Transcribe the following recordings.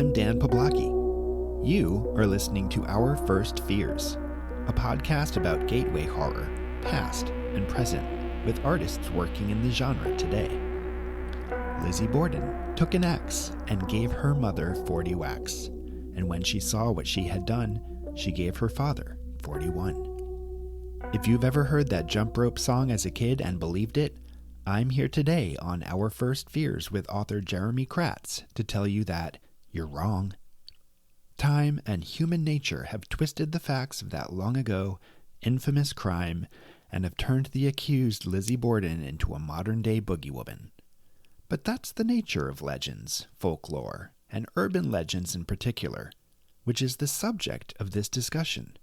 I'm Dan Poblocki. You are listening to Our First Fears, a podcast about gateway horror, past and present, with artists working in the genre today. Lizzie Borden took an axe and gave her mother 40 whacks, and when she saw what she had done, she gave her father 41. If you've ever heard that jump rope song as a kid and believed it, I'm here today on Our First Fears with author Jeramey Kraatz to tell you that you're wrong. Time and human nature have twisted the facts of that long ago, infamous crime and have turned the accused Lizzie Borden into a modern-day boogie woman. But that's the nature of legends, folklore, and urban legends in particular, which is the subject of this discussion.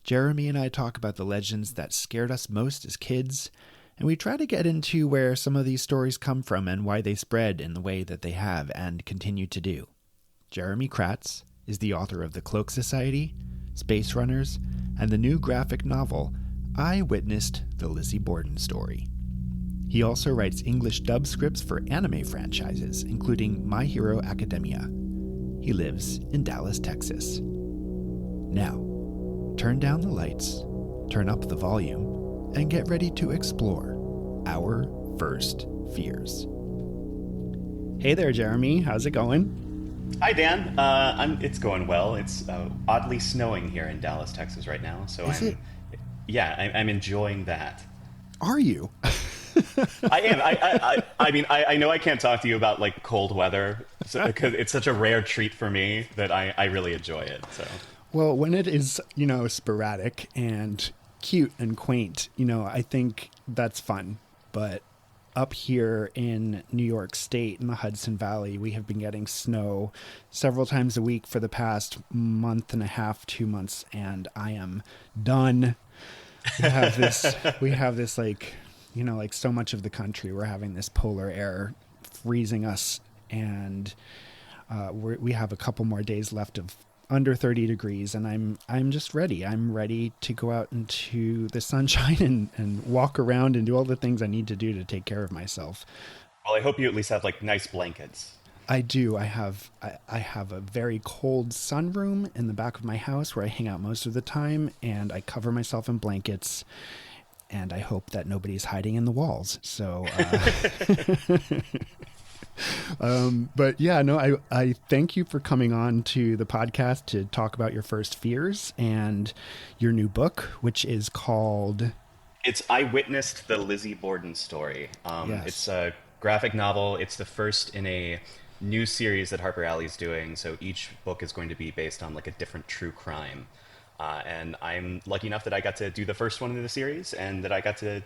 Jeramey and I talk about the legends that scared us most as kids, and we try to get into where some of these stories come from and why they spread in the way that they have and continue to do. Jeramey Kraatz is the author of the Cloak Society, Space Runners, and the new graphic novel, I Witnessed the Lizzie Borden Story. He also writes English dub scripts for anime franchises, including My Hero Academia. He lives in Dallas, Texas. Now, turn down the lights, turn up the volume, and get ready to explore Our First Fears. Hey there, Jeramey. How's it going? Hi, Dan. It's going well. It's oddly snowing here in Dallas, Texas right now. So Is it? Yeah, I'm enjoying that. Are you? I am. I know I can't talk to you about like cold weather because it's such a rare treat for me that I really enjoy it. So. Well, when it is, sporadic and cute and quaint, I think that's fun. But up here in New York State in the Hudson Valley, we have been getting snow several times a week for the past month and a half, 2 months, and I am done. We have this like so much of the country, we're having this polar air freezing us, and we have a couple more days left of under 30 degrees, and I'm just ready. I'm ready to go out into the sunshine and walk around and do all the things I need to do to take care of myself. Well, I hope you at least have like nice blankets. I do. I have a very cold sunroom in the back of my house where I hang out most of the time, and I cover myself in blankets, and I hope that nobody's hiding in the walls. So, but yeah, no, I thank you for coming on to the podcast to talk about your first fears and your new book, which is called... It's I Witnessed the Lizzie Borden Story. Yes. It's a graphic novel. It's the first in a new series that Harper Alley's doing. So each book is going to be based on like a different true crime. And I'm lucky enough that I got to do the first one in the series and that I got to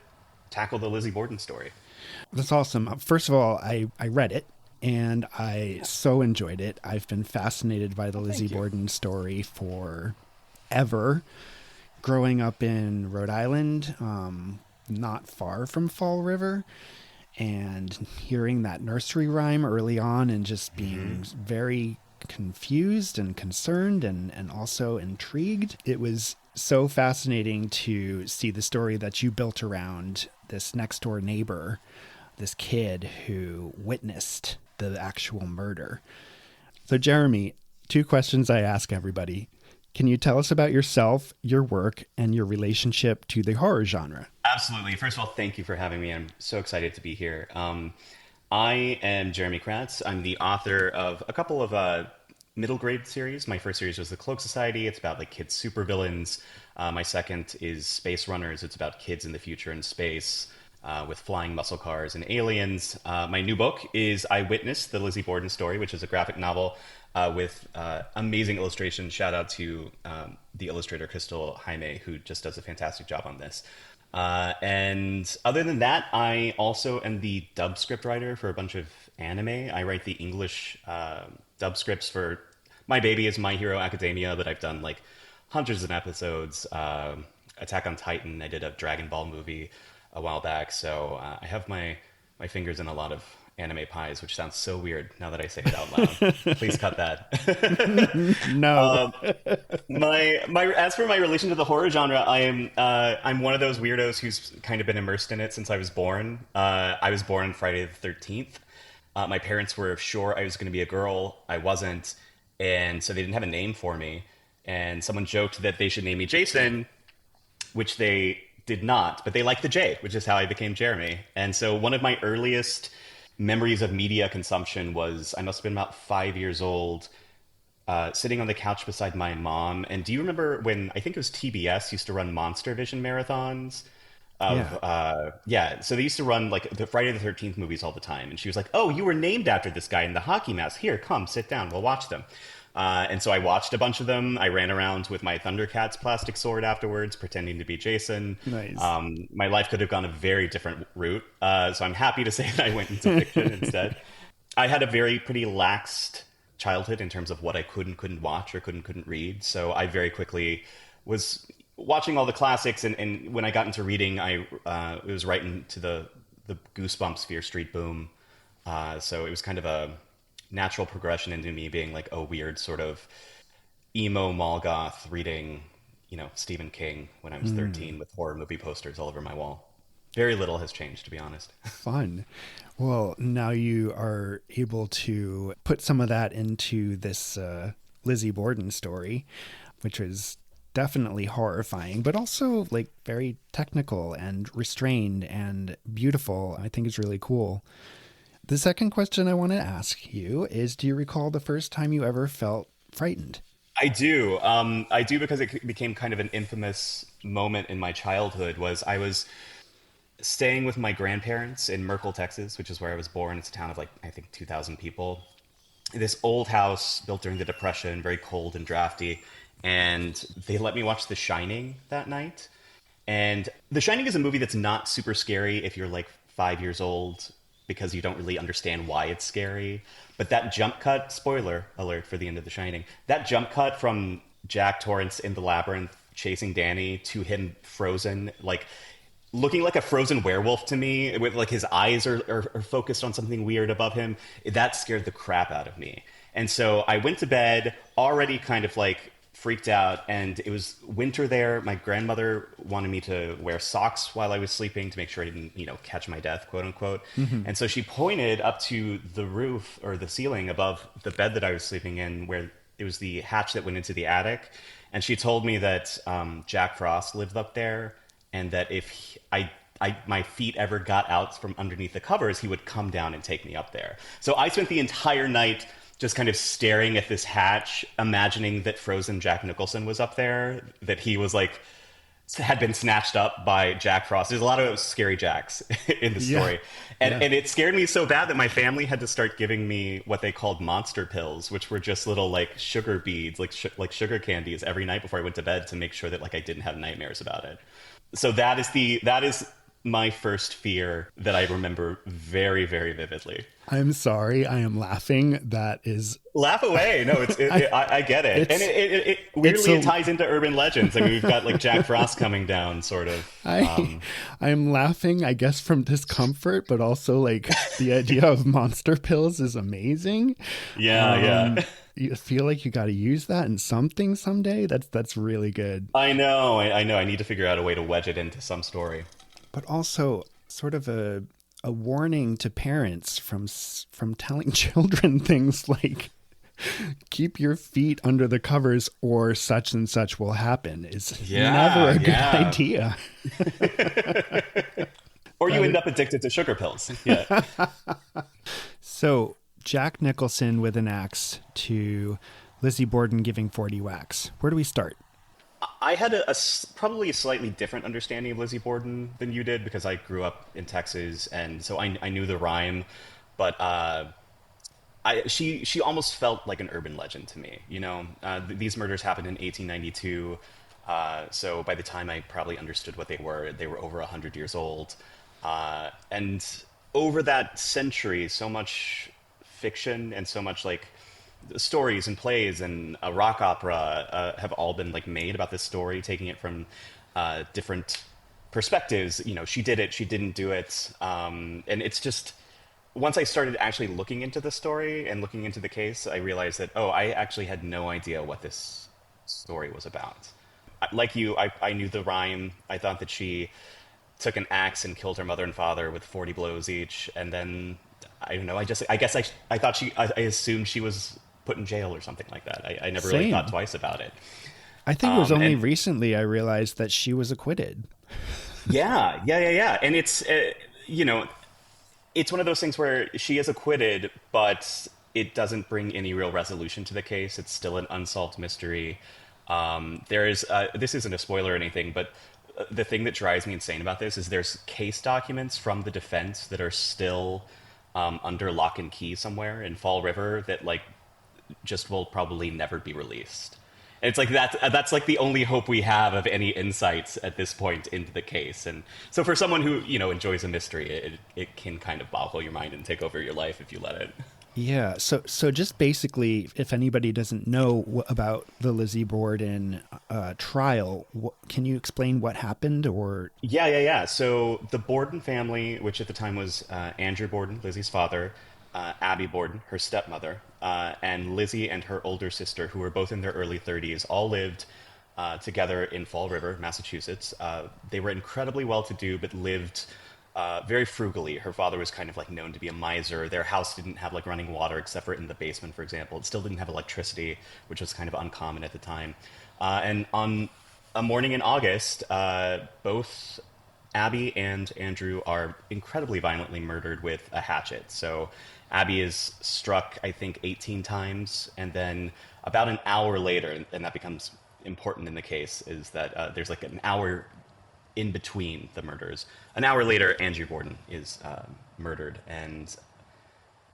tackle the Lizzie Borden story. That's awesome. First of all, I read it and I so enjoyed it. I've been fascinated by the Lizzie Borden story forever. Growing up in Rhode Island, not far from Fall River, and hearing that nursery rhyme early on and just being very confused and concerned and also intrigued. It was so fascinating to see the story that you built around this next door neighbor, this kid who witnessed the actual murder. So Jeramey, 2 questions I ask everybody. Can you tell us about yourself, your work, and your relationship to the horror genre? Absolutely. First of all, thank you for having me. I'm so excited to be here. I am Jeramey Kraatz. I'm the author of a couple of middle grade series. My first series was the Cloak Society. It's about like kids supervillains. My second is Space Runners. It's about kids in the future in space with flying muscle cars and aliens. My new book is I Witnessed the Lizzie Borden Story, which is a graphic novel with amazing illustrations. Shout out to the illustrator Crystal Jaime, who just does a fantastic job on this. And other than that, I also am the dub script writer for a bunch of anime. I write the English dub scripts for my baby is My Hero Academia, but I've done like hundreds of episodes. Attack on Titan, I did a Dragon Ball movie a while back. So I have my fingers in a lot of anime pies, which sounds so weird now that I say it out loud. Please cut that. No. As for my relation to the horror genre, I'm one of those weirdos who's kind of been immersed in it since I was born. I was born on Friday the 13th. My parents were sure I was going to be a girl. I wasn't. And so they didn't have a name for me. And someone joked that they should name me Jason, which they did not, but they liked the J, which is how I became Jeramey. And so one of my earliest memories of media consumption was I must have been about 5 years old, sitting on the couch beside my mom. And do you remember when I think it was TBS used to run Monster Vision marathons? Yeah. Yeah, so they used to run like the Friday the 13th movies all the time, and she was like, "Oh, you were named after this guy in the hockey mask. Here, come sit down, we'll watch them." And so I watched a bunch of them. I ran around with my Thundercats plastic sword afterwards, pretending to be Jason. Nice. My life could have gone a very different route, so I'm happy to say that I went into fiction instead. I had a very pretty laxed childhood in terms of what I could and couldn't watch or couldn't read. So I very quickly was watching all the classics, and when I got into reading, it was right into the Goosebumps Fear Street boom. So it was kind of a natural progression into me being like a weird sort of emo mall goth reading, Stephen King when I was 13 with horror movie posters all over my wall. Very little has changed, to be honest. Fun. Well, now you are able to put some of that into this Lizzie Borden story, which is definitely horrifying, but also like very technical and restrained and beautiful. I think it's really cool. The second question I want to ask you is, do you recall the first time you ever felt frightened? I do. I do because it became kind of an infamous moment in my childhood. Was I was staying with my grandparents in Merkel, Texas, which is where I was born. It's a town of like, I think 2,000 people. This old house built during the Depression, very cold and drafty. And they let me watch The Shining that night. And The Shining is a movie that's not super scary if you're like 5 years old, because you don't really understand why it's scary. But that jump cut, spoiler alert for the end of The Shining, that jump cut from Jack Torrance in the labyrinth chasing Danny to him frozen, like looking like a frozen werewolf to me, with like his eyes are focused on something weird above him, that scared the crap out of me. And so I went to bed already kind of like freaked out, and it was winter there. My grandmother wanted me to wear socks while I was sleeping to make sure I didn't, catch my death, quote unquote. And so she pointed up to the roof or the ceiling above the bed that I was sleeping in, where it was the hatch that went into the attic. And she told me that Jack Frost lived up there, and that if my feet ever got out from underneath the covers, he would come down and take me up there. So I spent the entire night just kind of staring at this hatch, imagining that frozen Jack Nicholson was up there, that he was like, had been snatched up by Jack Frost. There's a lot of scary Jacks in the story. And it scared me so bad that my family had to start giving me what they called monster pills, which were just little like sugar beads, like sugar candies every night before I went to bed to make sure that like I didn't have nightmares about it. So that is my first fear that I remember very, very vividly. I'm sorry, I am laughing. That is... Laugh away. No, I get it. And it weirdly ties into urban legends. I mean, we've got like Jack Frost coming down, sort of. I am laughing, I guess, from discomfort, but also like the idea of monster pills is amazing. Yeah. You feel like you got to use that in something someday. That's really good. I know. I need to figure out a way to wedge it into some story. But also sort of a warning to parents from telling children things like, keep your feet under the covers or such and such will happen is never a good idea. Or you end up addicted to sugar pills. Yeah. So Jack Nicholson with an axe to Lizzie Borden giving 40 whacks. Where do we start? I had probably a slightly different understanding of Lizzie Borden than you did, because I grew up in Texas, and so I knew the rhyme, but she almost felt like an urban legend to me. These murders happened in 1892, so by the time I probably understood what they were over 100 years old, and over that century, so much fiction and so much like stories and plays and a rock opera have all been like made about this story, taking it from different perspectives. She did it, she didn't do it, and it's just, once I started actually looking into the story and looking into the case, I realized that I actually had no idea what this story was about. Like you, I knew the rhyme. I thought that she took an axe and killed her mother and father with 40 blows each, and then I don't know. I guess I thought I assumed she was put in jail or something like that. I never really thought Same. twice about it. I think it was only And recently I realized that she was acquitted. yeah. And you know, it's one of those things where she is acquitted, but it doesn't bring any real resolution to the case. It's still an unsolved mystery. There is this isn't a spoiler or anything, but the thing that drives me insane about this is there's case documents from the defense that are still under lock and key somewhere in Fall River that like just will probably never be released. And it's like that's like the only hope we have of any insights at this point into the case. And so for someone who, you know, enjoys a mystery, it can kind of boggle your mind and take over your life if you let it. Yeah. So just basically, if anybody doesn't know about the Lizzie Borden trial, can you explain what happened? Or Yeah. So the Borden family, which at the time was Andrew Borden, Lizzie's father, Abby Borden, her stepmother, and Lizzie and her older sister, who were both in their early 30s, all lived together in Fall River, Massachusetts. They were incredibly well-to-do, but lived very frugally. Her father was kind of like known to be a miser. Their house didn't have like running water except for in the basement, for example. It still didn't have electricity, which was kind of uncommon at the time. And on a morning in August, both Abby and Andrew are incredibly violently murdered with a hatchet. So Abby is struck, I think, 18 times, and then about an hour later, and that becomes important in the case, is that there's like an hour in between the murders. An hour later, Andrew Borden is murdered, and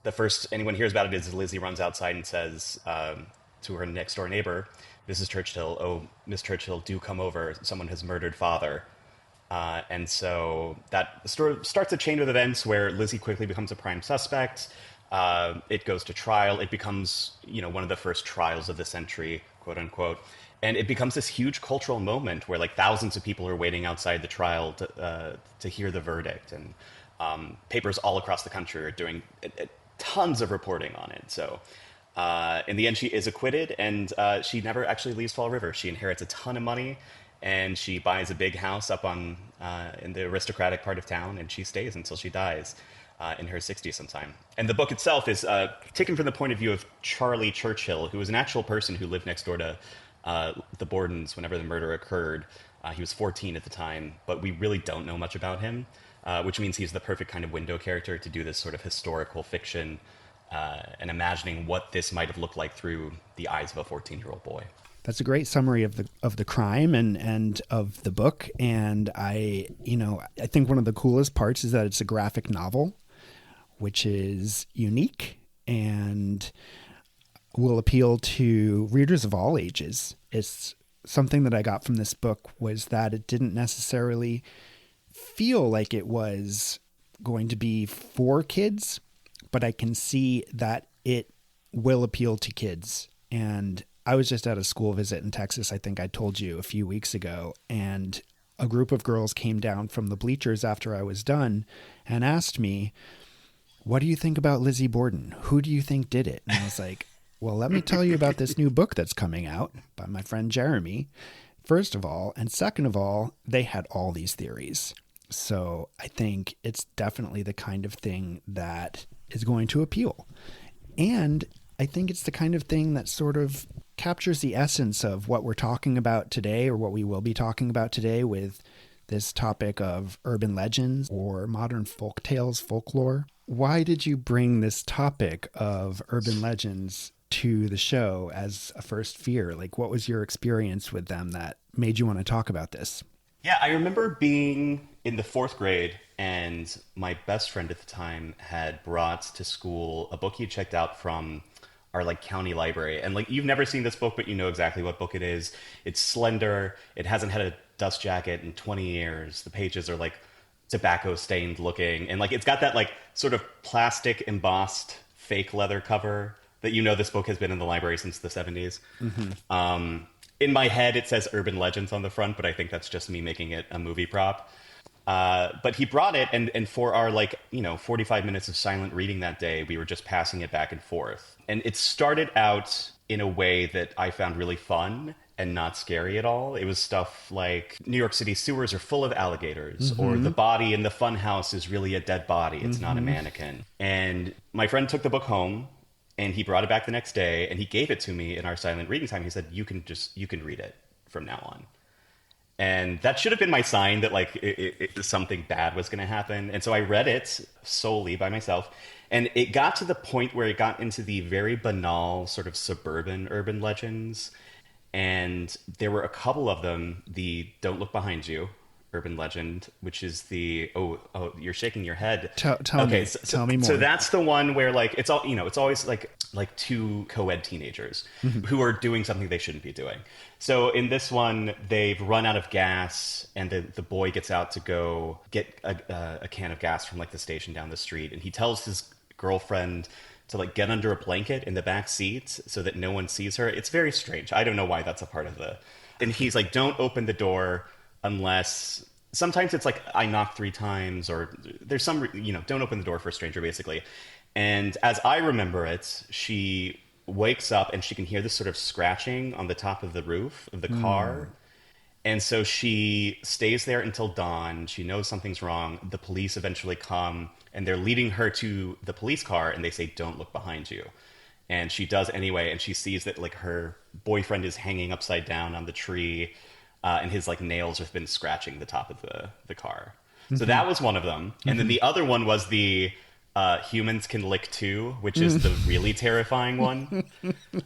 the first anyone hears about it is Lizzie runs outside and says to her next door neighbor, Mrs. Churchill, "Oh, Miss Churchill, do come over. Someone has murdered father." And so that starts a chain of events where Lizzie quickly becomes a prime suspect. It goes to trial. It becomes, you know, one of the first trials of the century, quote unquote. And it becomes this huge cultural moment where like thousands of people are waiting outside the trial to hear the verdict. And papers all across the country are doing tons of reporting on it. So in the end, she is acquitted, and she never actually leaves Fall River. She inherits a ton of money, and she buys a big house up on in the aristocratic part of town, and she stays until she dies in her 60s sometime. And the book itself is taken from the point of view of Charlie Churchill, who was an actual person who lived next door to the Bordens whenever the murder occurred. He was 14 at the time, but we really don't know much about him, which means he's the perfect kind of window character to do this sort of historical fiction and imagining what this might have looked like through the eyes of a 14-year-old boy. that's a great summary of the crime and of the book. And I think one of the coolest parts is that it's a graphic novel, which is unique and will appeal to readers of all ages. It's something that I got from this book was that it didn't necessarily feel like it was going to be for kids, but I can see that it will appeal to kids. And I was just at a school visit in Texas, I think I told you a few weeks ago, and a group of girls came down from the bleachers after I was done and asked me, "What do you think about Lizzie Borden? Who do you think did it?" And I was like, well, let me tell you about this new book that's coming out by my friend Jeramey, first of all. And second of all, they had all these theories. So I think it's definitely the kind of thing that is going to appeal. And I think it's the kind of thing that sort of captures the essence of what we're talking about today, or what we will be talking about today with this topic of urban legends or modern folk tales, folklore. Why did you bring this topic of urban legends to the show as a first fear? Like, what was your experience with them that made you want to talk about this? Yeah, I remember being in the fourth grade, and my best friend at the time had brought to school a book he checked out from our like county library. And like, you've never seen this book, but you know exactly what book it is. It's slender. It hasn't had a dust jacket in 20 years. The pages are like tobacco stained looking, and like it's got that like sort of plastic embossed fake leather cover that, you know, this book has been in the library since the 70s. Mm-hmm. In my head, it says Urban Legends on the front, but I think that's just me making it a movie prop. But he brought it, and for our 45 minutes of silent reading that day, we were just passing it back and forth. And it started out in a way that I found really fun, and not scary at all. It was stuff like New York City sewers are full of alligators, or the body in the fun house is really a dead body. It's not a mannequin. And my friend took the book home and he brought it back the next day and he gave it to me in our silent reading time. He said, you can read it from now on. And that should have been my sign that like something bad was going to happen. And so I read it solely by myself. And it got to the point where it got into the very banal sort of suburban urban legends. And there were a couple of them, the Don't Look Behind You urban legend, which is the, you're shaking your head. Tell me more. So that's the one where like, it's all, it's always like two co-ed teenagers who are doing something they shouldn't be doing. So in this one, they've run out of gas and the boy gets out to go get a can of gas from like the station down the street. And he tells his girlfriend to like get under a blanket in the back seat so that no one sees her. It's very strange. I don't know why that's a part of and he's like, don't open the door unless sometimes it's like I knock 3 times or there's some, don't open the door for a stranger basically. And as I remember it, she wakes up and she can hear this sort of scratching on the top of the roof of the car. And so she stays there until dawn. She knows something's wrong. The police eventually come and they're leading her to the police car and they say, don't look behind you. And she does anyway. And she sees that like her boyfriend is hanging upside down on the tree and his like nails have been scratching the top of the car. So that was one of them. And then the other one was the humans can lick too, which is the really terrifying one,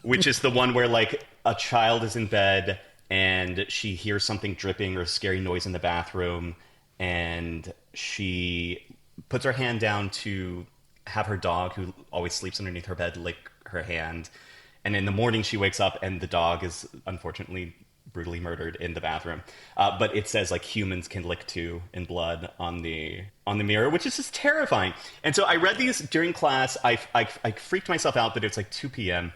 which is the one where like a child is in bed and she hears something dripping or a scary noise in the bathroom and she puts her hand down to have her dog, who always sleeps underneath her bed, lick her hand. And in the morning she wakes up and the dog is unfortunately brutally murdered in the bathroom. But it says like humans can lick too in blood on the mirror, which is just terrifying. And so I read these during class. I freaked myself out, but it's like 2 p.m.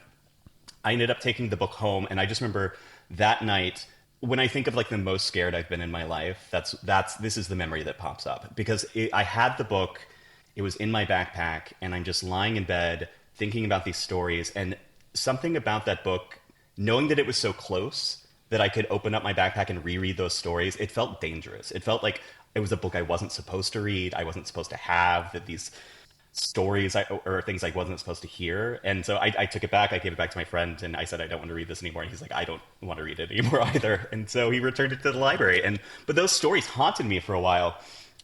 I ended up taking the book home, and I just remember that night, when I think of like the most scared I've been in my life, this is the memory that pops up, because I had the book, it was in my backpack, and I'm just lying in bed thinking about these stories, and something about that book, knowing that it was so close that I could open up my backpack and reread those stories, it felt dangerous. It felt like it was a book I wasn't supposed to read, I wasn't supposed to have, that these stories or things I wasn't supposed to hear. And so I took it back, I gave it back to my friend, and I said, I don't want to read this anymore. And he's like, I don't want to read it anymore either. And so he returned it to the library. But those stories haunted me for a while.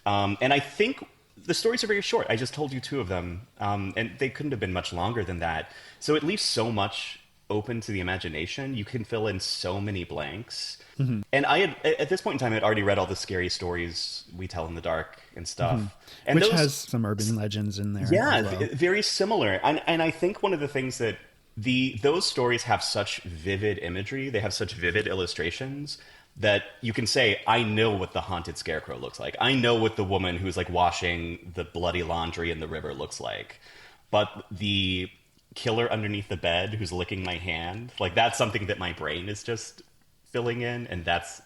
And I think the stories are very short. I just told you 2 of them. And they couldn't have been much longer than that. So it leaves so much open to the imagination. You can fill in so many blanks. Mm-hmm. And I had, at this point in time, I had already read all the scary stories we tell in the dark and stuff. Mm-hmm. And which has some urban legends in there. Yeah, as well. Very similar. And I think one of the things that those stories have such vivid imagery, they have such vivid illustrations, that you can say, I know what the haunted scarecrow looks like. I know what the woman who's like washing the bloody laundry in the river looks like. But the killer underneath the bed who's licking my hand, like that's something that my brain is just filling in, and that's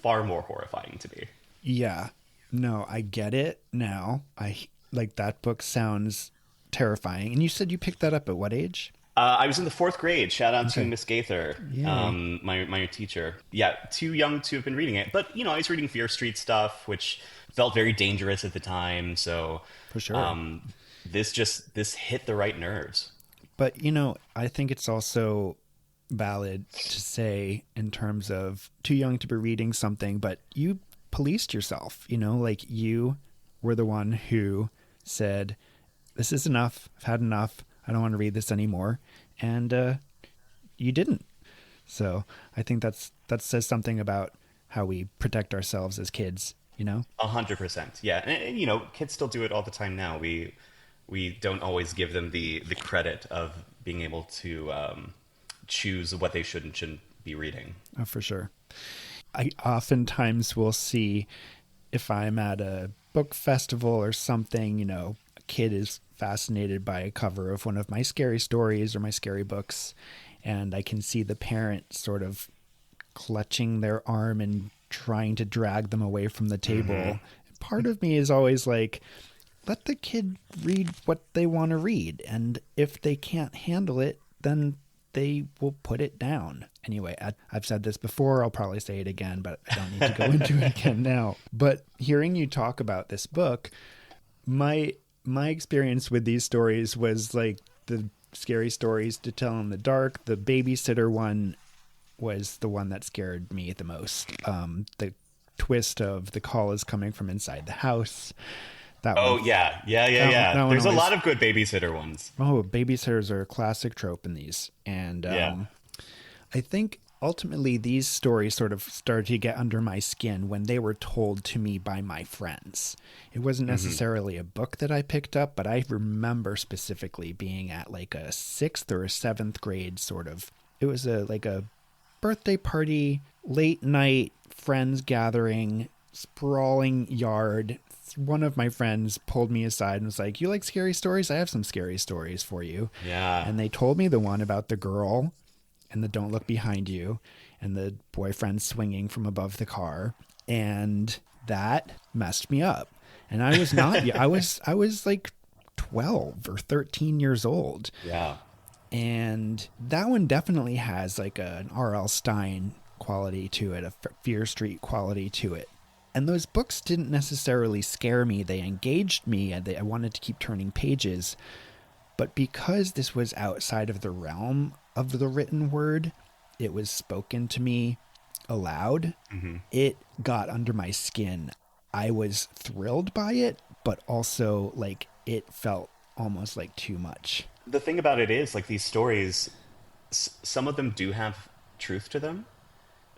far more horrifying to me. Yeah, no, I get it now. I like that book sounds terrifying. And you said you picked that up at what age? I was in the 4th grade. Shout out to Miss Gaither, my teacher. Yeah, too young to have been reading it, but I was reading Fear Street stuff, which felt very dangerous at the time. So for sure, this hit the right nerves. But I think it's also valid to say, in terms of too young to be reading something, but you policed yourself. Like you were the one who said, "This is enough. I've had enough. I don't want to read this anymore," and you didn't. So I think that says something about how we protect ourselves as kids. 100%. Yeah, and kids still do it all the time now. We don't always give them the credit of being able to choose what they should and shouldn't be reading. Oh, for sure. I oftentimes will see, if I'm at a book festival or something, a kid is fascinated by a cover of one of my scary stories or my scary books, and I can see the parent sort of clutching their arm and trying to drag them away from the table. Mm-hmm. Part of me is always like, let the kid read what they want to read, and if they can't handle it, then they will put it down. Anyway, I've said this before, I'll probably say it again, but I don't need to go into it again now. But hearing you talk about this book, my experience with these stories was like the scary stories to tell in the dark. The babysitter one was the one that scared me the most. The twist of the call is coming from inside the house. That Oh one. yeah. That one There's a always, lot of good babysitter ones. oh, babysitters are a classic trope in these. And Yeah. I think ultimately these stories sort of started to get under my skin when they were told to me by my friends. It wasn't necessarily a book that I picked up, but I remember specifically being at like a 6th or a 7th grade sort of, it was like a birthday party, late night, friends gathering, sprawling yard. One of my friends pulled me aside and was like, "You like scary stories? I have some scary stories for you." Yeah. And they told me the one about the girl and the don't look behind you and the boyfriend swinging from above the car. And that messed me up. And I was not, I was like 12 or 13 years old. Yeah. And that one definitely has like an R.L. Stine quality to it, a Fear Street quality to it. And those books didn't necessarily scare me. They engaged me and I wanted to keep turning pages. But because this was outside of the realm of the written word, it was spoken to me aloud. It got under my skin. I was thrilled by it, but also like it felt almost like too much. The thing about it is, like, these stories, some of them do have truth to them.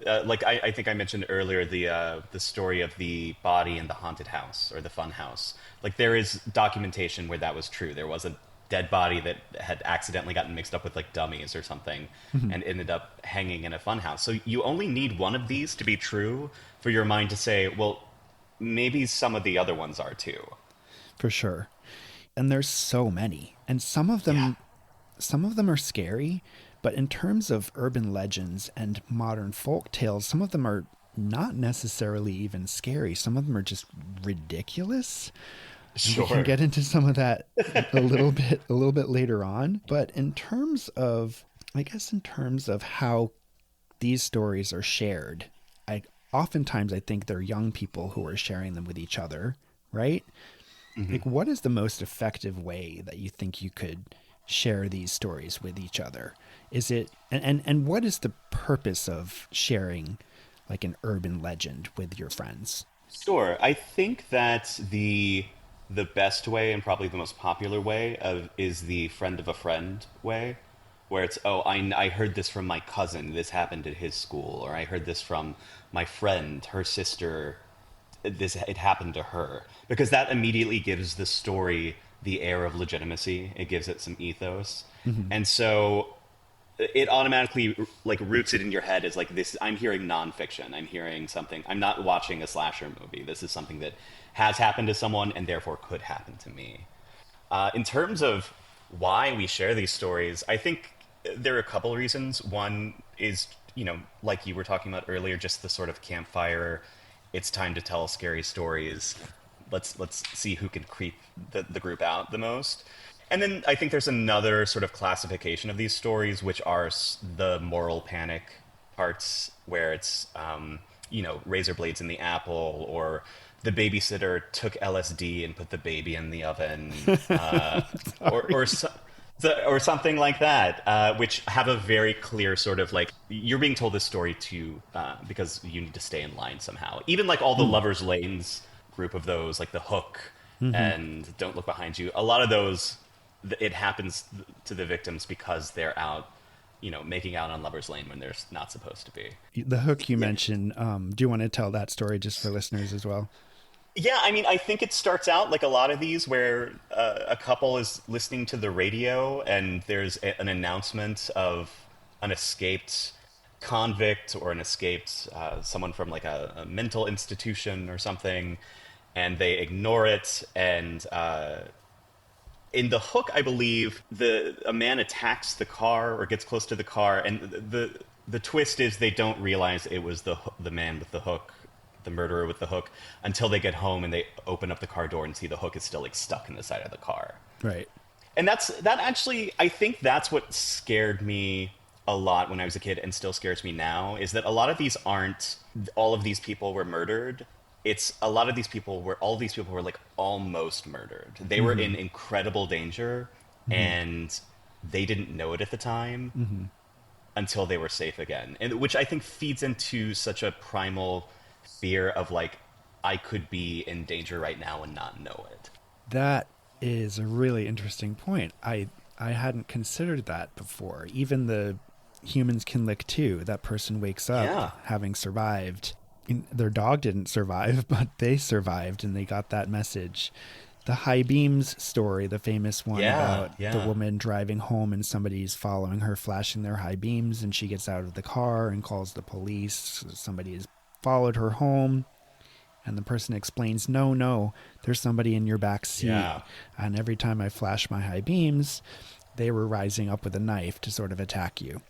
Like I think I mentioned earlier, the story of the body in the haunted house or the fun house. Like, there is documentation where that was true. There was a dead body that had accidentally gotten mixed up with like dummies or something and ended up hanging in a fun house. So you only need one of these to be true for your mind to say, well, maybe some of the other ones are too. For sure. And there's so many. And some of them are scary, but in terms of urban legends and modern folk tales, some of them are not necessarily even scary. Some of them are just ridiculous. Sure. We can get into some of that a little bit later on. But in terms of how these stories are shared, oftentimes I think they're young people who are sharing them with each other, right? Like, what is the most effective way that you think you could share these stories with each other? Is it, and what is the purpose of sharing like an urban legend with your friends? Sure. I think that the best way and probably the most popular way is the friend of a friend way, where it's, oh, I heard this from my cousin. This happened at his school, or I heard this from my friend, her sister. It happened to her, because that immediately gives the story the air of legitimacy. It gives it some ethos, and so it automatically like roots it in your head as like, this, I'm hearing nonfiction. I'm hearing something. I'm not watching a slasher movie. This is something that has happened to someone and therefore could happen to me. In terms of why we share these stories, I think there are a couple of reasons. One is, like you were talking about earlier, just the sort of campfire. It's time to tell scary stories. Let's see who can creep the group out the most. And then I think there's another sort of classification of these stories, which are the moral panic parts, where it's, razor blades in the apple, or the babysitter took LSD and put the baby in the oven, or something like that, which have a very clear sort of like, you're being told this story because you need to stay in line somehow. Even like all the Lovers Lanes group of those, like The Hook and Don't Look Behind You, a lot of those, it happens to the victims because they're out, making out on Lover's Lane when they're not supposed to be. The Hook you mentioned, do you want to tell that story just for listeners as well? Yeah, I mean, I think it starts out like a lot of these where a couple is listening to the radio and there's an announcement of an escaped convict or an escaped someone from like a mental institution or something, and they ignore it. And in The Hook, I believe a man attacks the car or gets close to the car, and the twist is they don't realize it was the man with the hook, the murderer with the hook, until they get home and they open up the car door and see the hook is still like stuck in the side of the car. Right. And that actually, I think that's what scared me a lot when I was a kid and still scares me now is that a lot of these aren't all of these people were murdered. It's a lot of these people were all these people were like almost murdered. They were in incredible danger and they didn't know it at the time until they were safe again. And which I think feeds into such a primal fear of like I could be in danger right now and not know it. That is a really interesting point. I hadn't considered that before. Even the humans can lick too. That person wakes up having survived. Their dog didn't survive, but they survived and they got that message. The high beams story, the famous one about the woman driving home and somebody's following her, flashing their high beams, and she gets out of the car and calls the police. Somebody has followed her home. And the person explains, no, there's somebody in your back seat. Yeah. And every time I flash my high beams, they were rising up with a knife to sort of attack you.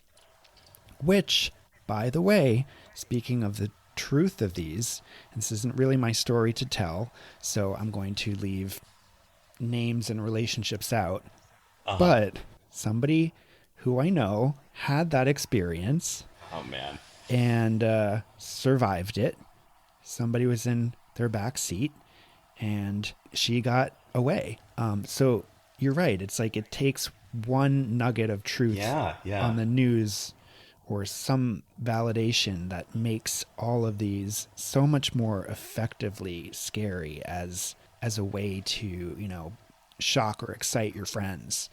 Which, by the way, speaking of the truth of these, this isn't really my story to tell, so I'm going to leave names and relationships out. But somebody who I know had that experience. Oh, man. And survived it. Somebody was in their back seat and she got away. So you're right. It's like it takes one nugget of truth on the news or some validation that makes all of these so much more effectively scary as a way to, you know, shock or excite your friends,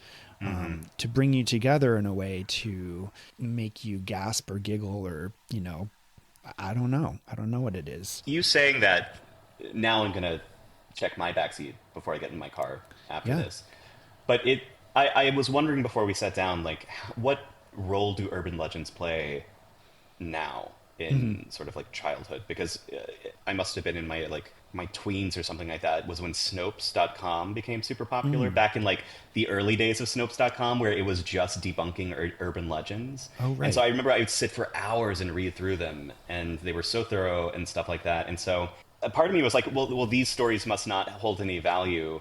to bring you together in a way to make you gasp or giggle or, you know, I don't know. I don't know what it is. You saying that, now I'm going to check my backseat before I get in my car after this. But I was wondering before we sat down, like, what role do urban legends play now in sort of like childhood? Because I must have been in my tweens or something like that, was when Snopes.com became super popular back in like the early days of Snopes.com, where it was just debunking urban legends. Oh, right. And so I remember I would sit for hours and read through them, and they were so thorough and stuff like that. And so a part of me was like, well, these stories must not hold any value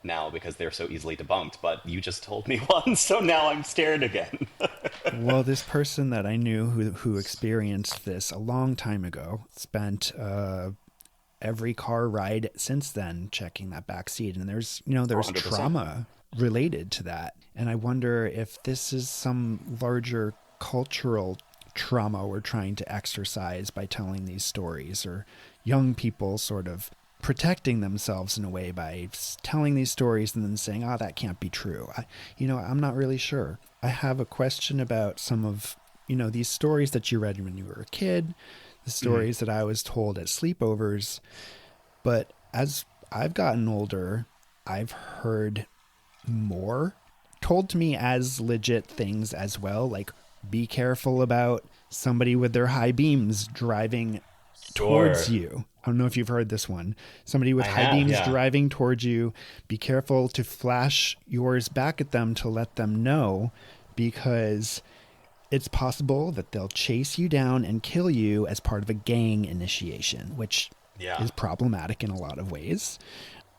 now because they're so easily debunked, but you just told me one, so now I'm scared again. Well, this person that I knew who experienced this a long time ago spent every car ride since then checking that back seat, and there's 100%. Trauma related to that, and I wonder if this is some larger cultural trauma we're trying to exercise by telling these stories, or young people sort of protecting themselves in a way by telling these stories and then saying, that can't be true. I'm not really sure. I have a question about some of, these stories that you read when you were a kid, the stories that I was told at sleepovers. But as I've gotten older, I've heard more told to me as legit things as well. Like, be careful about somebody with their high beams driving towards you. I don't know if you've heard this one. Somebody with high beams driving towards you. Be careful to flash yours back at them to let them know, because it's possible that they'll chase you down and kill you as part of a gang initiation, which is problematic in a lot of ways.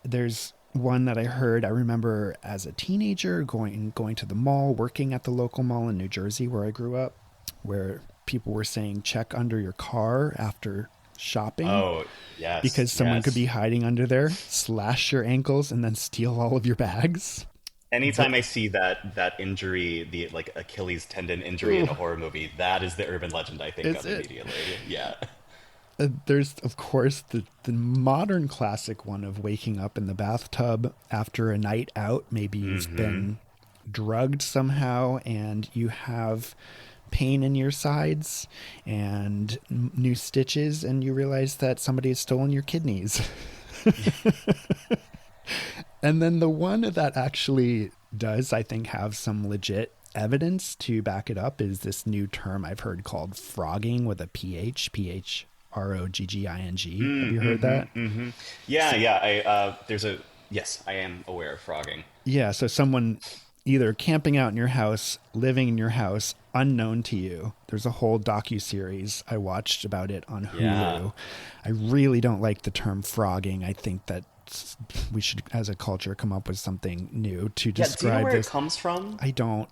There's one that I heard, I remember as a teenager going to the mall, working at the local mall in New Jersey where I grew up, where people were saying, check under your car after shopping. Oh, yes. Because someone could be hiding under there, slash your ankles, and then steal all of your bags. Anytime I see that injury, the like Achilles tendon injury in a horror movie, that is the urban legend I think of immediately. Yeah. There's, of course, the modern classic one of waking up in the bathtub after a night out. Maybe you've been drugged somehow and you have pain in your sides and new stitches, and you realize that somebody has stolen your kidneys. And then the one that actually does, I think, have some legit evidence to back it up is this new term I've heard called frogging with a PH, PHROGGING. Have you heard that? Yeah. Yes, I am aware of frogging. Yeah. So someone either camping out in your house, living in your house, unknown to you. There's a whole docuseries I watched about it on Hulu. Yeah. I really don't like the term frogging. I think that we should, as a culture, come up with something new to describe do you know where this. it comes from? I don't.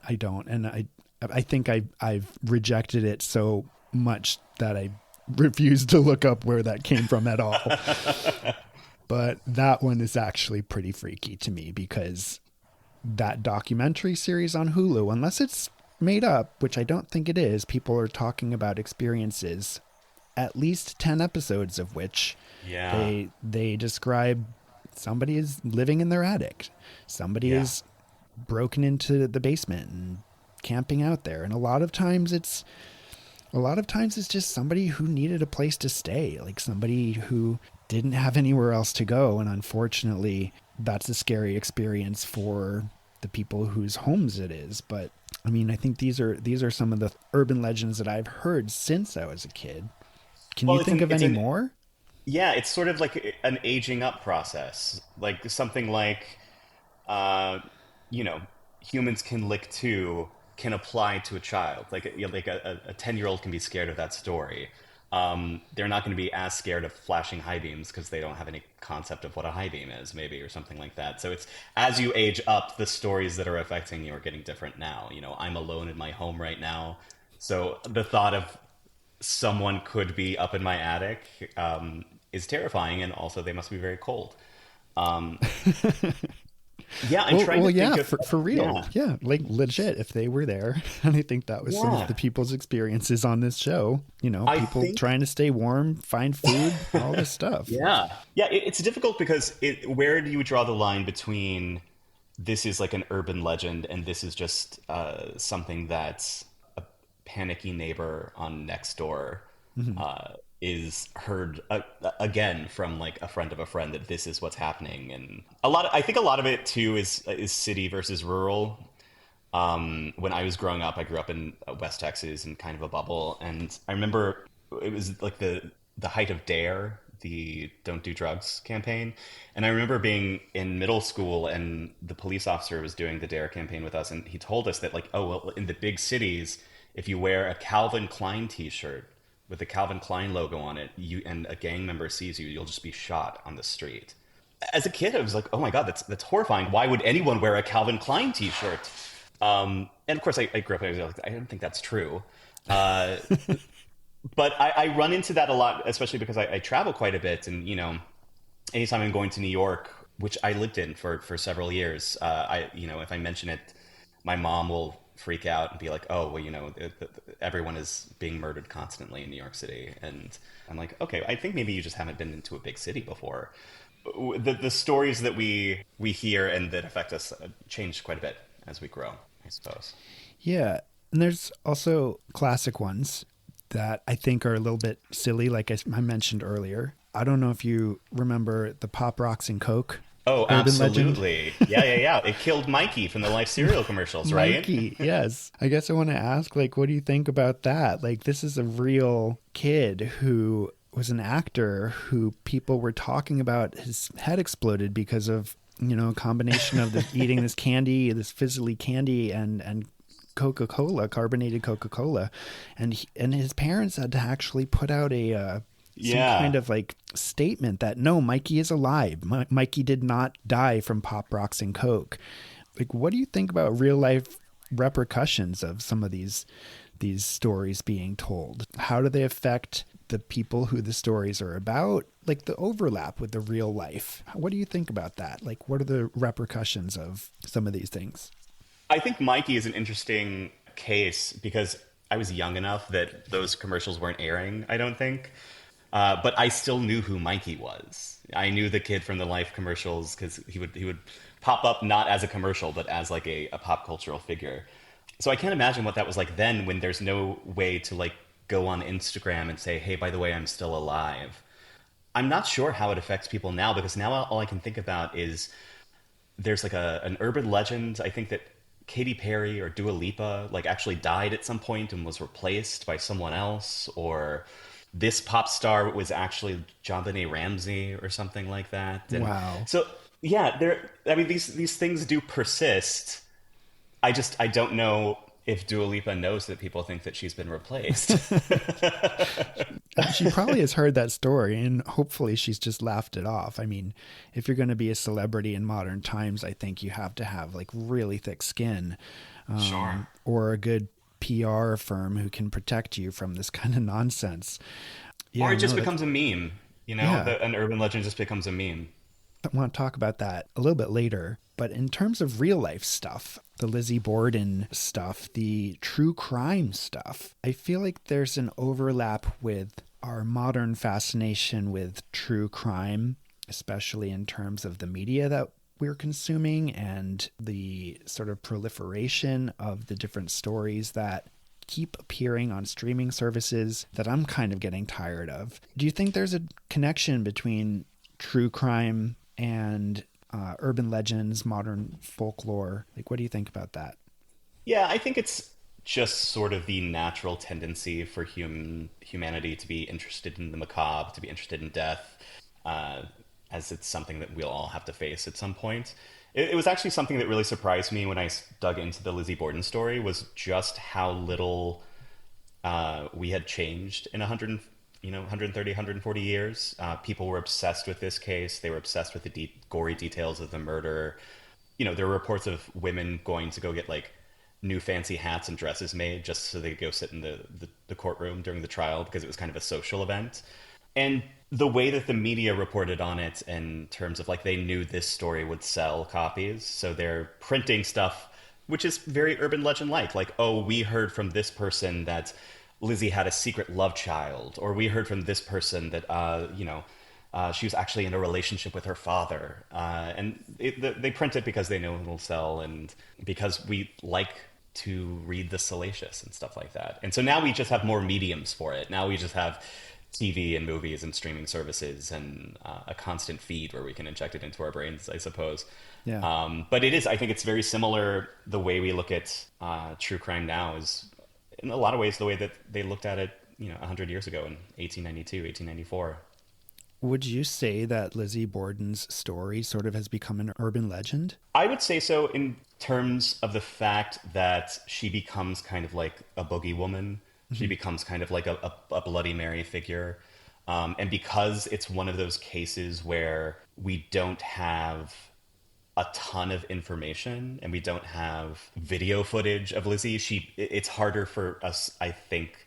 And I think I've rejected it so much that I refused to look up where that came from at all. But that one is actually pretty freaky to me because that documentary series on Hulu, unless it's made up, which I don't think it is, people are talking about experiences, at least 10 episodes of which they describe somebody is living in their attic. Somebody is broken into the basement and camping out there. And a lot of times it's just somebody who needed a place to stay, like somebody who didn't have anywhere else to go. And unfortunately, that's a scary experience for the people whose homes it is. But I mean, I think these are some of the urban legends that I've heard since I was a kid. Can you think of any more? Yeah, it's sort of like an aging up process. Like something like, you know, humans can lick too can apply to a child. Like, you know, like a 10-year-old can be scared of that story. They're not going to be as scared of flashing high beams because they don't have any concept of what a high beam is, maybe, or something like that. So it's as you age up, the stories that are affecting you are getting different now. You know, I'm alone in my home right now. So the thought of someone could be up in my attic is terrifying, and also they must be very cold. Um, yeah, I'm trying to think of for real. Yeah, like legit, if they were there. And I think that was some of the people's experiences on this show. You know, people trying to stay warm, find food, all this stuff. It's difficult because where do you draw the line between this is like an urban legend and this is just something that's a panicky neighbor on next door is heard again from like a friend of a friend that this is what's happening. And I think a lot of it too is city versus rural. When I was growing up, I grew up in West Texas in kind of a bubble, and I remember it was like the height of DARE, the Don't Do Drugs campaign. And I remember being in middle school, and the police officer was doing the DARE campaign with us, and he told us that like, oh well, in the big cities, if you wear a Calvin Klein T-shirt with the Calvin Klein logo on it, and a gang member sees you, you'll just be shot on the street. As a kid, I was like, oh my God, that's horrifying. Why would anyone wear a Calvin Klein T-shirt? And of course, I grew up, I was like, I don't think that's true. But I run into that a lot, especially because I travel quite a bit. And, you know, anytime I'm going to New York, which I lived in for several years, if I mention it, my mom will freak out and be like, oh, well, you know, everyone is being murdered constantly in New York City. And I'm like, okay, I think maybe you just haven't been into a big city before. The stories that we hear and that affect us change quite a bit as we grow, I suppose. Yeah. And there's also classic ones that I think are a little bit silly, like I mentioned earlier. I don't know if you remember the Pop Rocks and Coke. Oh, absolutely. Yeah. It killed Mikey from the Life cereal commercials, right? Mikey, yes. I guess I want to ask, like, what do you think about that? Like, this is a real kid who was an actor who people were talking about his head exploded because of, you know, a combination of eating this candy, this fizzly candy and Coca-Cola, carbonated Coca-Cola. And his parents had to actually put out some kind of like statement that no, Mikey is alive. Mikey did not die from Pop Rocks and Coke. Like, what do you think about real life repercussions of some of these stories being told? How do they affect the people who the stories are about? Like the overlap with the real life. What do you think about that? Like, what are the repercussions of some of these things? I think Mikey is an interesting case because I was young enough that those commercials weren't airing, I don't think. But I still knew who Mikey was. I knew the kid from the Life commercials because he would pop up not as a commercial, but as like a pop cultural figure. So I can't imagine what that was like then when there's no way to like go on Instagram and say, hey, by the way, I'm still alive. I'm not sure how it affects people now because now all I can think about is there's like an urban legend. I think that Katy Perry or Dua Lipa like actually died at some point and was replaced by someone else, or this pop star was actually JonBenet Ramsey or something like that. And wow. So yeah, these things do persist. I don't know if Dua Lipa knows that people think that she's been replaced. She probably has heard that story and hopefully she's just laughed it off. I mean, if you're going to be a celebrity in modern times, I think you have to have like really thick skin, Sure. or a good PR firm who can protect you from this kind of nonsense. Or Yeah, it just no, that's, becomes a meme, yeah. an urban legend just becomes a meme. I want to talk about that a little bit later. But in terms of real life stuff, the Lizzie Borden stuff, the true crime stuff, I feel like there's an overlap with our modern fascination with true crime, especially in terms of the media that we're consuming and the sort of proliferation of the different stories that keep appearing on streaming services that I'm kind of getting tired of. Do you think there's a connection between true crime and urban legends, modern folklore? Like, what do you think about that? Yeah, I think it's just sort of the natural tendency for humanity to be interested in the macabre, to be interested in death, uh, as it's something that we'll all have to face at some point. It was actually something that really surprised me when I dug into the Lizzie Borden story was just how little we had changed in 100, 130, 140 years. People were obsessed with this case. They were obsessed with the gory details of the murder. There were reports of women going to go get like new fancy hats and dresses made just so they could go sit in the courtroom during the trial because it was kind of a social event. And the way that the media reported on it in terms of like they knew this story would sell copies. So they're printing stuff, which is very urban legend like, oh, we heard from this person that Lizzie had a secret love child, or we heard from this person that, she was actually in a relationship with her father. They print it because they know it'll sell and because we like to read the salacious and stuff like that. And so now we just have more mediums for it. Now we just have TV and movies and streaming services and a constant feed where we can inject it into our brains, I suppose. Yeah. But I think it's very similar. The way we look at true crime now is in a lot of ways the way that they looked at it, 100 years ago in 1892, 1894. Would you say that Lizzie Borden's story sort of has become an urban legend? I would say so in terms of the fact that she becomes kind of like a boogie woman. She becomes kind of like a Bloody Mary figure. And because it's one of those cases where we don't have a ton of information and we don't have video footage of Lizzie, it's harder for us, I think,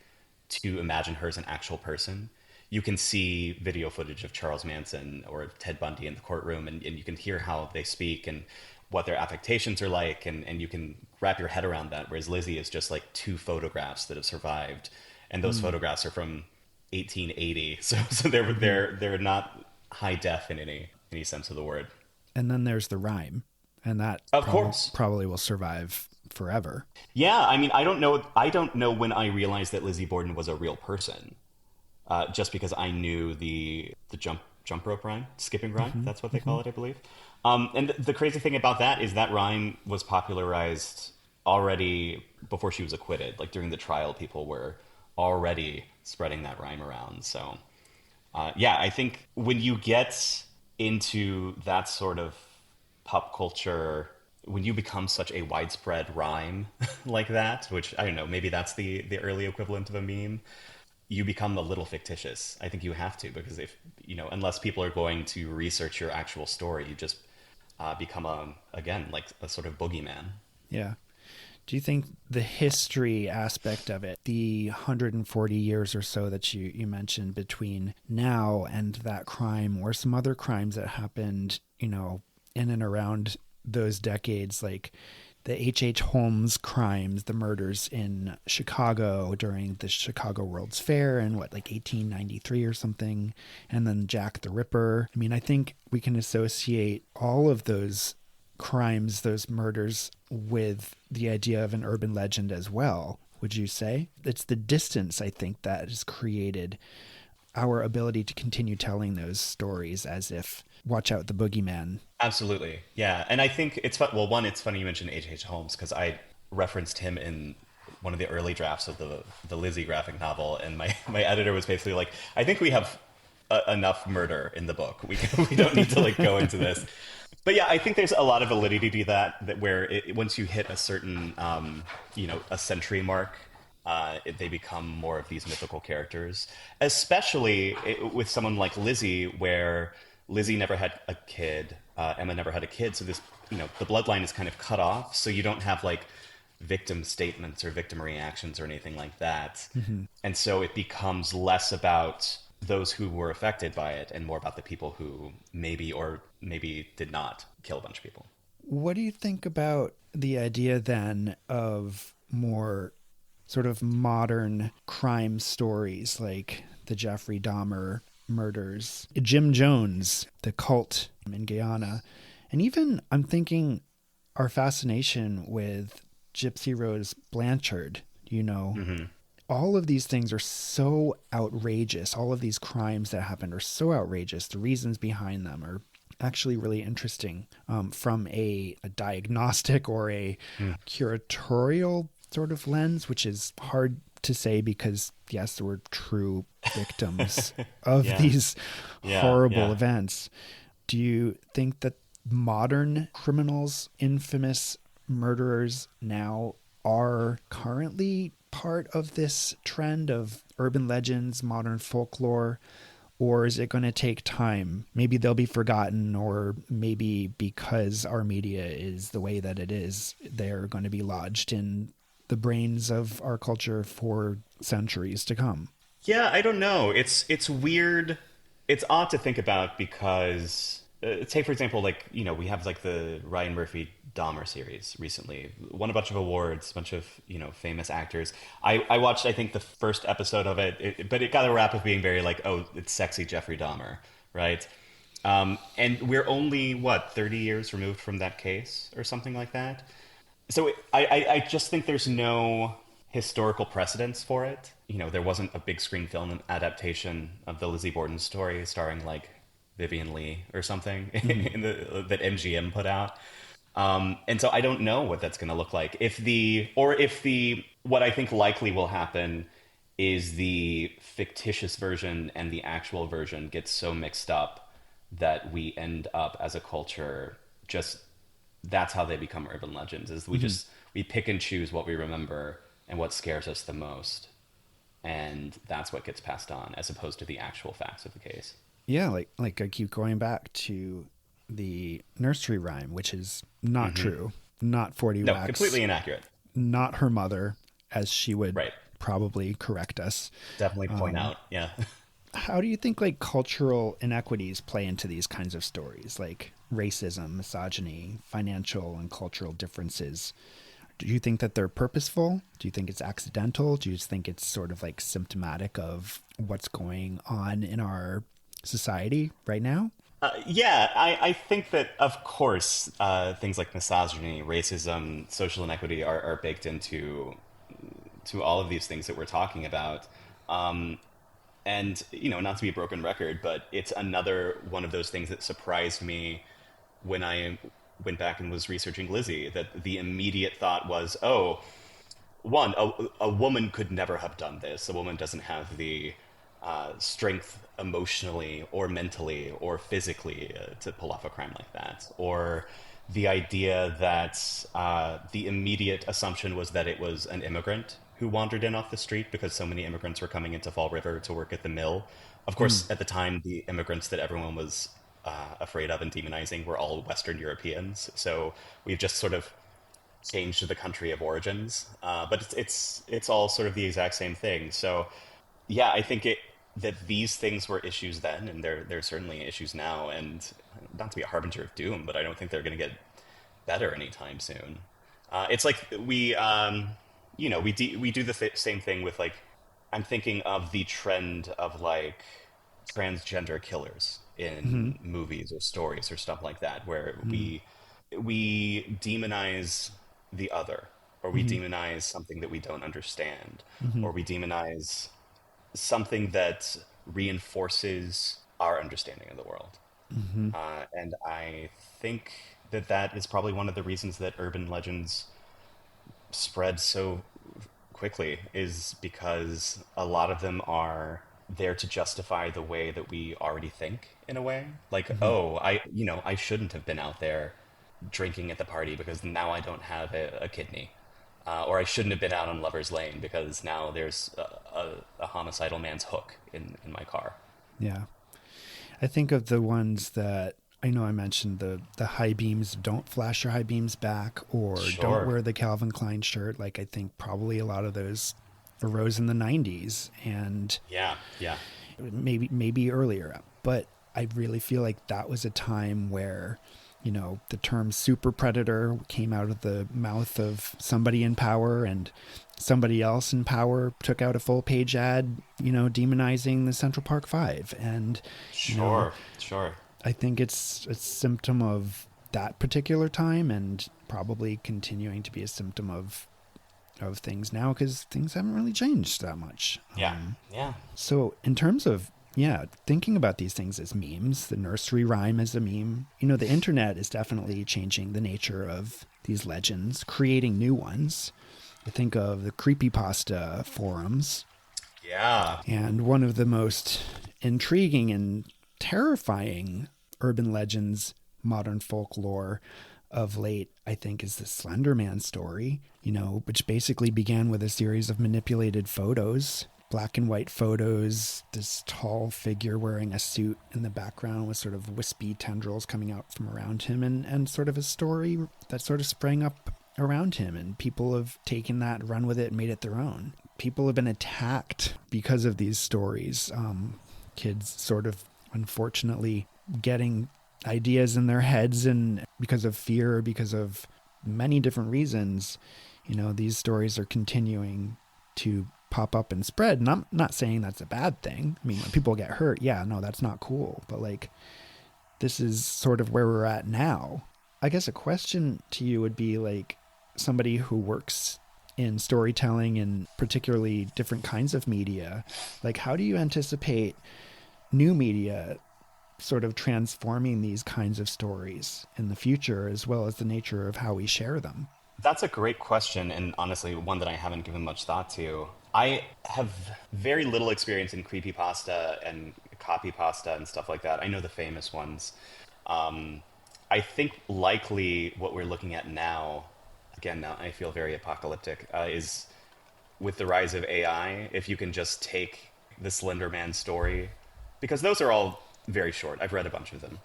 to imagine her as an actual person. You can see video footage of Charles Manson or Ted Bundy in the courtroom, and you can hear how they speak and what their affectations are like, and you can wrap your head around that. Whereas Lizzie is just like two photographs that have survived, and those photographs are from 1880, so they're not high def in any sense of the word. And then there's the rhyme, and that Of course. probably will survive forever. Yeah, I mean, I don't know when I realized that Lizzie Borden was a real person. Just because I knew the jump rope rhyme, skipping rhyme, that's what they call it, I believe. And the crazy thing about that is that rhyme was popularized already before she was acquitted. Like during the trial, people were already spreading that rhyme around. So, yeah, I think when you get into that sort of pop culture, when you become such a widespread rhyme like that, which I don't know, maybe that's the early equivalent of a meme, you become a little fictitious. I think you have to, because if, unless people are going to research your actual story, you just become again, like a sort of boogeyman. Yeah. Do you think the history aspect of it, the 140 years or so that you mentioned between now and that crime or some other crimes that happened, in and around those decades, like the H.H. Holmes crimes, the murders in Chicago during the Chicago World's Fair in 1893 or something, and then Jack the Ripper. I mean, I think we can associate all of those crimes, those murders, with the idea of an urban legend as well. Would you say? It's the distance, I think, that has created our ability to continue telling those stories as if, watch out, the boogeyman. Absolutely. Yeah. And I think it's fun. Well, one, it's funny you mentioned H.H. Holmes because I referenced him in one of the early drafts of the Lizzie graphic novel. And my editor was basically like, I think we have enough murder in the book. We don't need to go into this. But yeah, I think there's a lot of validity to that where once you hit a certain, a century mark, they become more of these mythical characters, especially with someone like Lizzie, where Lizzie never had a kid. Emma never had a kid. So this, the bloodline is kind of cut off. So you don't have victim statements or victim reactions or anything like that. Hmm. And so it becomes less about those who were affected by it and more about the people who maybe or maybe did not kill a bunch of people. What do you think about the idea then of more sort of modern crime stories like the Jeffrey Dahmer murders, Jim Jones, the cult in Guyana, and even I'm thinking our fascination with Gypsy Rose Blanchard, you know, Hmm. all of these things are so outrageous. All of these crimes that happened are so outrageous. The reasons behind them are actually really interesting from a diagnostic or a curatorial sort of lens, which is hard to say because, yes, there were true victims of Yeah. these Yeah. horrible Yeah. events. Do you think that modern criminals, infamous murderers now are currently part of this trend of urban legends, modern folklore? Or is it going to take time? Maybe they'll be forgotten, or maybe because our media is the way that it is, they're going to be lodged in the brains of our culture for centuries to come. Yeah, I don't know. It's weird. It's odd to think about because, take for example, like we have like the Ryan Murphy Dahmer series recently, won a bunch of awards, a bunch of famous actors. I watched I think the first episode of it, but it got a rap of being very like, oh, it's sexy Jeffrey Dahmer, right? And we're only what 30 years removed from that case or something like that. So I just think there's no historical precedence for it. There wasn't a big screen film adaptation of the Lizzie Borden story starring like Vivian Lee or something Mm-hmm. that MGM put out. And so I don't know what that's going to look like. If the what I think likely will happen is the fictitious version and the actual version gets so mixed up that we end up as a culture just that's how they become urban legends is we Mm-hmm. just we pick and choose what we remember and what scares us the most and that's what gets passed on as opposed to the actual facts of the case. Yeah, like I keep going back to the nursery rhyme, which is not Hmm. true, not 40 No, wax, completely inaccurate. not her mother, as she would Right. probably correct us. Definitely point out. Yeah. How do you think like cultural inequities play into these kinds of stories, like racism, misogyny, financial and cultural differences? Do you think that they're purposeful? Do you think it's accidental? Do you just think it's sort of like symptomatic of what's going on in our society right now? Yeah, I think that, of course, things like misogyny, racism, social inequity are baked into to all of these things that we're talking about. Um, and, not to be a broken record, but it's another one of those things that surprised me when I went back and was researching Lizzie, that the immediate thought was, oh, one, a woman could never have done this. A woman doesn't have the strength emotionally or mentally or physically to pull off a crime like that. Or the idea that the immediate assumption was that it was an immigrant who wandered in off the street because so many immigrants were coming into Fall River to work at the mill. Of Mm. course, at the time, the immigrants that everyone was afraid of and demonizing were all Western Europeans. So we've just sort of changed the country of origins, but it's all sort of the exact same thing. So yeah, I think it that these things were issues then, and they're certainly issues now. And not to be a harbinger of doom, but I don't think they're going to get better anytime soon. It's like we do the same thing with like I'm thinking of the trend of like transgender killers Hmm. in movies or stories or stuff like that, where Mm. we demonize the other, or we Hmm. demonize something that we don't understand, Hmm. or we demonize something that reinforces our understanding of the world. Hmm. And I think that that is probably one of the reasons that urban legends spread so quickly is because a lot of them are there to justify the way that we already think in a way. Like, Hmm. oh, I shouldn't have been out there drinking at the party because now I don't have a kidney. Or I shouldn't have been out on Lover's Lane because now there's a homicidal man's hook in my car. Yeah. I think of the ones that I know I mentioned the high beams, don't flash your high beams back, or don't Sure. wear the Calvin Klein shirt. Like, I think probably a lot of those arose in the 90s and Yeah. Yeah. maybe earlier. But I really feel like that was a time where, the term super predator came out of the mouth of somebody in power, and somebody else in power took out a full page ad, demonizing the Central Park Five. And, you know, Sure. Sure. I think it's a symptom of that particular time, and probably continuing to be a symptom of things now, because things haven't really changed that much. Yeah. Yeah. So in terms of, yeah, thinking about these things as memes, the nursery rhyme as a meme, the internet is definitely changing the nature of these legends, creating new ones. I think of the creepypasta forums, Yeah. and one of the most intriguing and terrifying urban legends, modern folklore of late, I think, is the Slender Man story, which basically began with a series of manipulated photos, black and white photos, this tall figure wearing a suit in the background with sort of wispy tendrils coming out from around him, and sort of a story that sort of sprang up around him, and people have taken that, run with it, and made it their own. People have been attacked because of these stories. Kids sort of, unfortunately, getting ideas in their heads, and because of fear, because of many different reasons, these stories are continuing to pop up and spread. And I'm not saying that's a bad thing. I mean, when people get hurt, yeah, no, that's not cool. But like, this is sort of where we're at now. I guess a question to you would be, like, somebody who works in storytelling and particularly different kinds of media, like, how do you anticipate new media sort of transforming these kinds of stories in the future, as well as the nature of how we share them? That's a great question, and honestly, one that I haven't given much thought to. I have very little experience in creepypasta and copypasta and stuff like that. I know the famous ones. I think likely what we're looking at now, again, now I feel very apocalyptic, is with the rise of AI, if you can just take the Slender Man story, because those are all very short. I've read a bunch of them,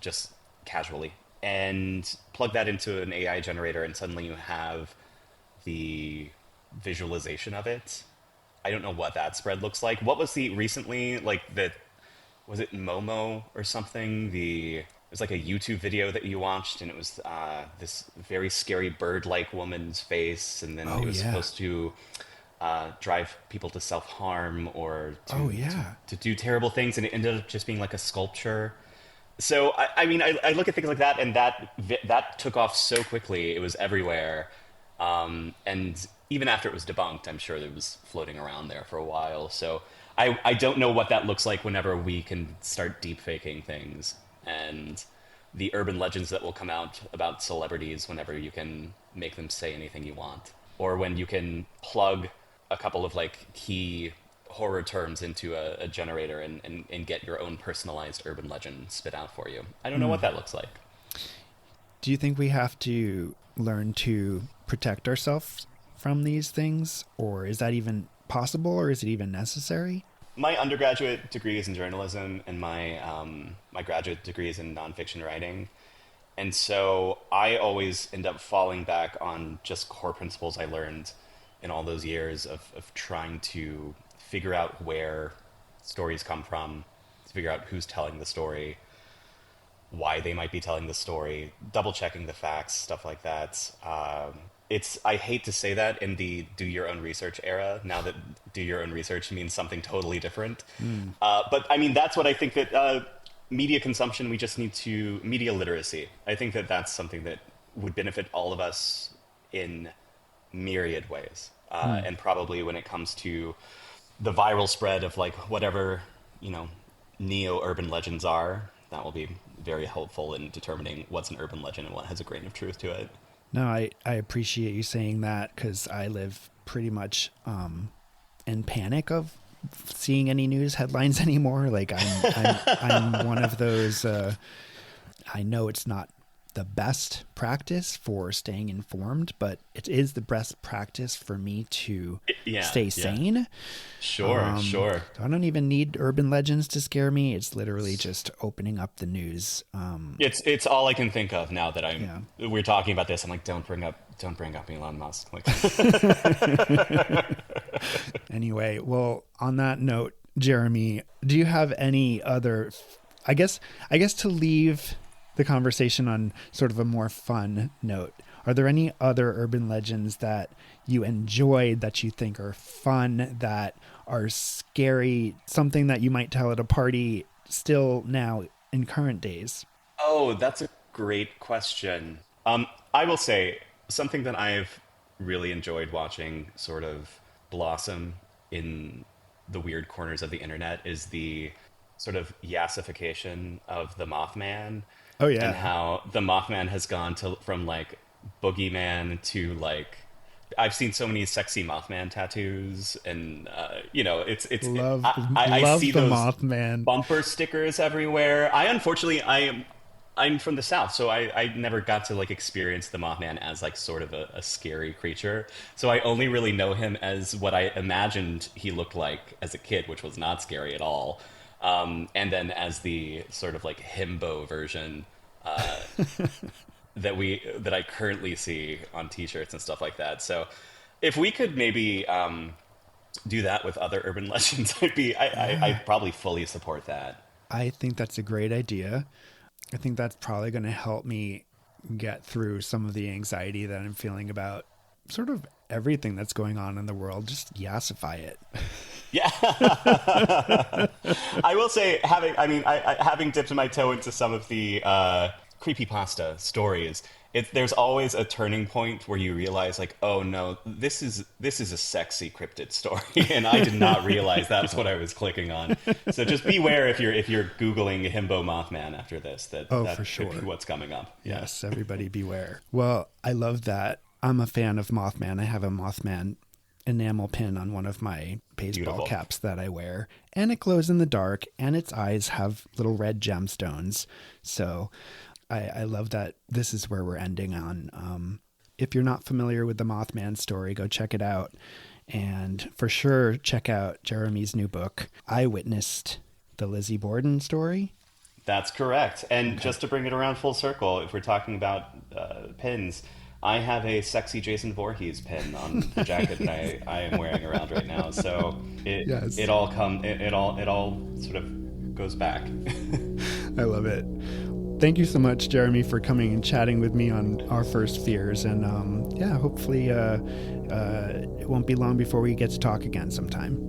just casually, and plug that into an AI generator, and suddenly you have the visualization of it. I don't know what that spread looks like. What was the recently, like, the, was it Momo or something? It was like a YouTube video that you watched, and it was this very scary bird-like woman's face, and then Oh, it was yeah. supposed to drive people to self-harm or Oh, yeah. to do terrible things, and it ended up just being like a sculpture. So I look at things like that, and that took off so quickly. It was everywhere, and even after it was debunked, I'm sure it was floating around there for a while. So I don't know what that looks like whenever we can start deep faking things, and the urban legends that will come out about celebrities whenever you can make them say anything you want, or when you can plug a couple of like key horror terms into a generator, and get your own personalized urban legend spit out for you. I don't know what that looks like. Do you think we have to learn to protect ourselves from these things, or is that even possible, or is it even necessary? My undergraduate degree is in journalism, and my graduate degree is in nonfiction writing. And so I always end up falling back on just core principles I learned in all those years of trying to figure out where stories come from, to figure out who's telling the story, why they might be telling the story, double checking the facts, stuff like that. I hate to say that in the do your own research era, now that do your own research means something totally different. But I mean, that's what I think that media consumption, we just need to, media literacy. I think that that's something that would benefit all of us in myriad ways. And probably when it comes to the viral spread of like whatever, neo-urban legends are, that will be very helpful in determining what's an urban legend and what has a grain of truth to it. No, I appreciate you saying that, because I live pretty much in panic of seeing any news headlines anymore. Like, I'm one of those. I know it's not the best practice for staying informed, but it is the best practice for me to stay sane. Sure. So I don't even need urban legends to scare me. It's literally just opening up the news. It's all I can think of now that we're talking about this. I'm like, don't bring up Elon Musk. Like, anyway, well, on that note, Jeramey, do you have any other, I guess to leave the conversation on sort of a more fun note, are there any other urban legends that you enjoyed, that you think are fun, that are scary, something that you might tell at a party still now in current days? Oh, that's a great question. I will say something that I've really enjoyed watching sort of blossom in the weird corners of the internet is the sort of yassification of the Mothman. Oh yeah. And how the Mothman has gone from like boogeyman to like, I've seen so many sexy Mothman tattoos, and I see the those Mothman bumper stickers everywhere. I'm from the South, so I never got to like experience the Mothman as like sort of a scary creature. So I only really know him as what I imagined he looked like as a kid, which was not scary at all. And then as the sort of like himbo version that I currently see on T-shirts and stuff like that. So if we could maybe do that with other urban legends, I'd probably fully support that. I think that's a great idea. I think that's probably going to help me get through some of the anxiety that I'm feeling about sort of everything that's going on in the world. Just yassify it. Yeah. I will say, having dipped my toe into some of the creepypasta stories, there's always a turning point where you realize, like, oh no, this is a sexy cryptid story, and I did not realize that's what I was clicking on. So just beware if you're Googling himbo Mothman after this. That for sure, could be what's coming up. Yes, everybody beware. Well, I love that. I'm a fan of Mothman. I have a Mothman enamel pin on one of my baseball caps that I wear, and it glows in the dark, and its eyes have little red gemstones. So I love that this is where we're ending on. If you're not familiar with the Mothman story, go check it out. And for sure, check out Jeramey's new book, I Witnessed the Lizzie Borden Story. That's correct. And just to bring it around full circle, if we're talking about pins, I have a sexy Jason Voorhees pin on the jacket that I am wearing around right now. So it all sort of goes back. I love it. Thank you so much, Jeramey, for coming and chatting with me on Our First Fears. And hopefully it won't be long before we get to talk again sometime.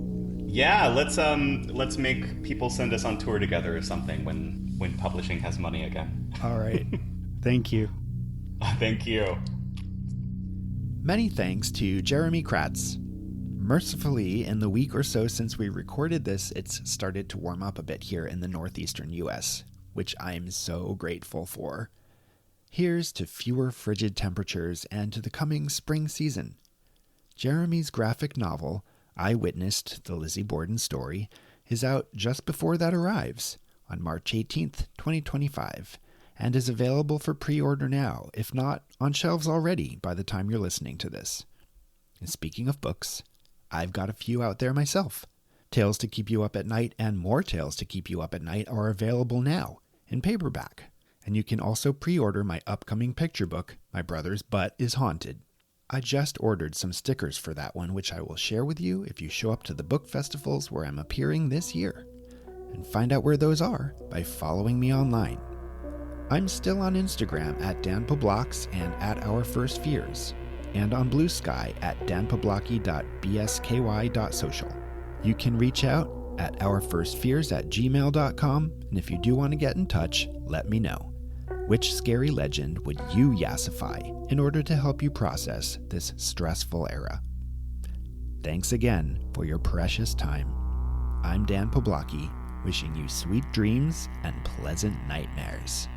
Yeah, let's make people send us on tour together or something when publishing has money again. All right. Thank you. Thank you. Many thanks to Jeramey Kraatz. Mercifully, in the week or so since we recorded this, it's started to warm up a bit here in the northeastern U.S., which I'm so grateful for. Here's to fewer frigid temperatures and to the coming spring season. Jeramey's graphic novel, I Witnessed the Lizzie Borden Story, is out just before that arrives, on March 18th, 2025, and is available for pre-order now, if not on shelves already by the time you're listening to this. And speaking of books, I've got a few out there myself. Tales to Keep You Up at Night and More Tales to Keep You Up at Night are available now in paperback, and you can also pre-order my upcoming picture book, My Brother's Butt is Haunted. I just ordered some stickers for that one, which I will share with you if you show up to the book festivals where I'm appearing this year. And find out where those are by following me online. I'm still on Instagram at danpoblocks and at Our First Fears, and on Blue Sky at danpoblocki.bsky.social. You can reach out at ourfirstfears@gmail.com, and if you do want to get in touch, let me know. Which scary legend would you yassify in order to help you process this stressful era? Thanks again for your precious time. I'm Dan Poblocki, wishing you sweet dreams and pleasant nightmares.